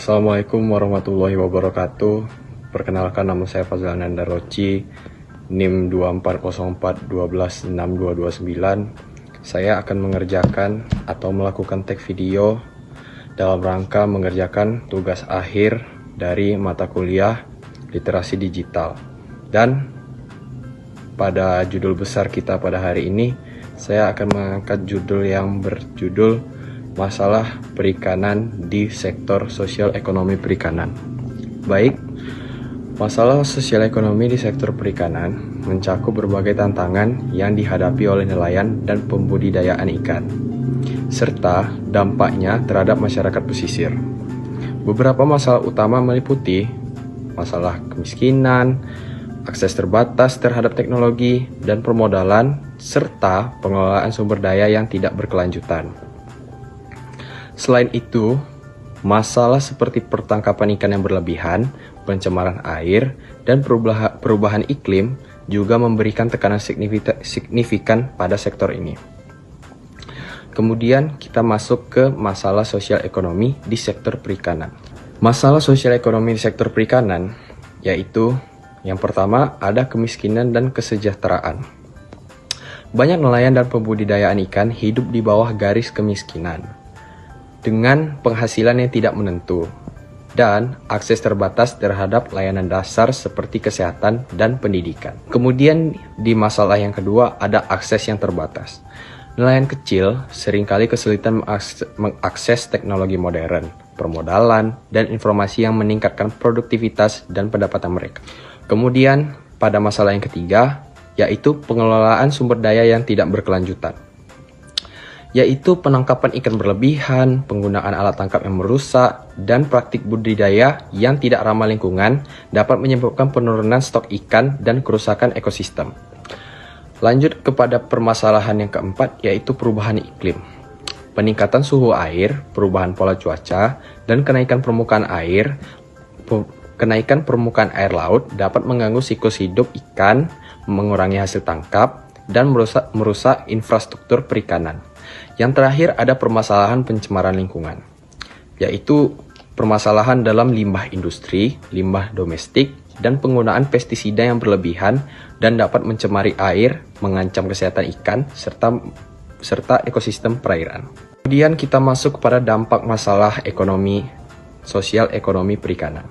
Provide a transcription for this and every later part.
Assalamualaikum warahmatullahi wabarakatuh. Perkenalkan, nama saya Fazal Ananda Roci, NIM 2404126229. Saya akan mengerjakan atau melakukan tag video dalam rangka mengerjakan tugas akhir dari mata kuliah literasi digital. Dan pada judul besar kita pada hari ini, saya akan mengangkat judul yang berjudul Masalah Perikanan di Sektor Sosial Ekonomi Perikanan. Baik, masalah sosial ekonomi di sektor perikanan mencakup berbagai tantangan yang dihadapi oleh nelayan dan pembudidayaan ikan, serta dampaknya terhadap masyarakat pesisir. Beberapa masalah utama meliputi masalah kemiskinan, akses terbatas terhadap teknologi dan permodalan, serta pengelolaan sumber daya yang tidak berkelanjutan. Selain itu, masalah seperti pertangkapan ikan yang berlebihan, pencemaran air, dan perubahan iklim juga memberikan tekanan signifikan pada sektor ini. Kemudian kita masuk ke masalah sosial ekonomi di sektor perikanan. Masalah sosial ekonomi di sektor perikanan yaitu yang pertama ada kemiskinan dan kesejahteraan. Banyak nelayan dan pembudidayaan ikan hidup di bawah garis kemiskinan dengan penghasilan yang tidak menentu dan akses terbatas terhadap layanan dasar seperti kesehatan dan pendidikan. Kemudian di masalah yang kedua ada akses yang terbatas. Nelayan kecil seringkali kesulitan mengakses teknologi modern, permodalan, dan informasi yang meningkatkan produktivitas dan pendapatan mereka. Kemudian pada masalah yang ketiga yaitu pengelolaan sumber daya yang tidak berkelanjutan, yaitu penangkapan ikan berlebihan, penggunaan alat tangkap yang merusak, dan praktik budidaya yang tidak ramah lingkungan dapat menyebabkan penurunan stok ikan dan kerusakan ekosistem. Lanjut kepada permasalahan yang keempat, yaitu perubahan iklim. Peningkatan suhu air, perubahan pola cuaca, dan kenaikan permukaan air laut dapat mengganggu siklus hidup ikan, mengurangi hasil tangkap, dan merusak infrastruktur perikanan. Yang terakhir ada permasalahan pencemaran lingkungan, yaitu permasalahan dalam limbah industri, limbah domestik, dan penggunaan pestisida yang berlebihan dan dapat mencemari air, mengancam kesehatan ikan, serta ekosistem perairan. Kemudian kita masuk kepada dampak masalah sosial ekonomi perikanan,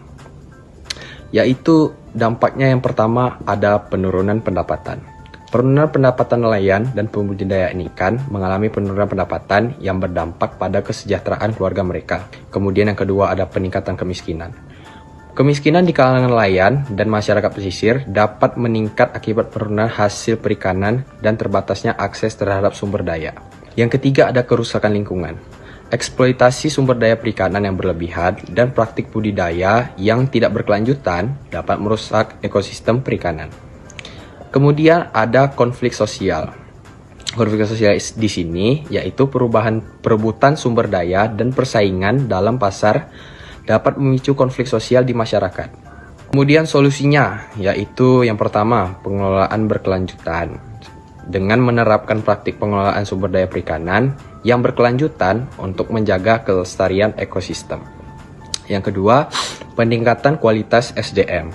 yaitu dampaknya yang pertama ada penurunan pendapatan. Penurunan pendapatan nelayan dan pembudidayaan ikan mengalami penurunan pendapatan yang berdampak pada kesejahteraan keluarga mereka. Kemudian yang kedua ada peningkatan kemiskinan. Kemiskinan di kalangan nelayan dan masyarakat pesisir dapat meningkat akibat penurunan hasil perikanan dan terbatasnya akses terhadap sumber daya. Yang ketiga ada kerusakan lingkungan. Eksploitasi sumber daya perikanan yang berlebihan dan praktik budidaya yang tidak berkelanjutan dapat merusak ekosistem perikanan. Kemudian ada konflik sosial. Konflik sosial di sini yaitu perebutan sumber daya dan persaingan dalam pasar dapat memicu konflik sosial di masyarakat. Kemudian solusinya yaitu yang pertama, pengelolaan berkelanjutan. Dengan menerapkan praktik pengelolaan sumber daya perikanan yang berkelanjutan untuk menjaga kelestarian ekosistem. Yang kedua, peningkatan kualitas SDM,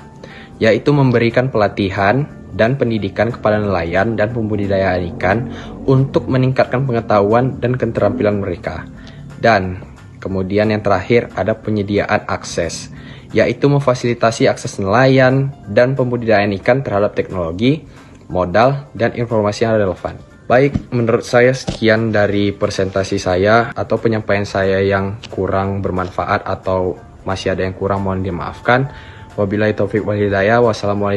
yaitu memberikan pelatihan dan pendidikan kepada nelayan dan pembudidayaan ikan untuk meningkatkan pengetahuan dan keterampilan mereka. Dan kemudian yang terakhir ada penyediaan akses, yaitu memfasilitasi akses nelayan dan pembudidayaan ikan terhadap teknologi, modal, dan informasi yang relevan. Baik, menurut saya sekian dari presentasi saya atau penyampaian saya yang kurang bermanfaat atau masih ada yang kurang mohon dimaafkan. Wabillahi taufiq wal hidayah. Wassalamualaikum